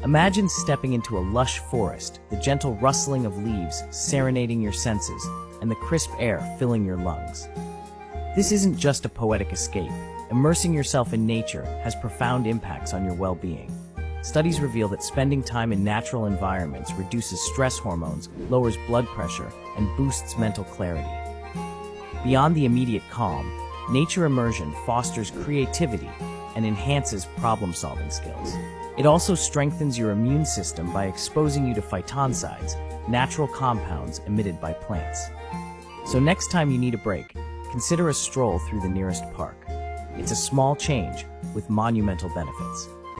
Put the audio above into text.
Imagine stepping into a lush forest, the gentle rustling of leaves serenading your senses, and the crisp air filling your lungs. This isn't just a poetic escape. Immersing yourself in nature has profound impacts on your well-being. Studies reveal that spending time in natural environments reduces stress hormones, lowers blood pressure, and boosts mental clarity. Beyond the immediate calm, nature immersion fosters creativity and enhances problem-solving skills. It also strengthens your immune system by exposing you to phytoncides, natural compounds emitted by plants. So next time you need a break, consider a stroll through the nearest park. It's a small change with monumental benefits.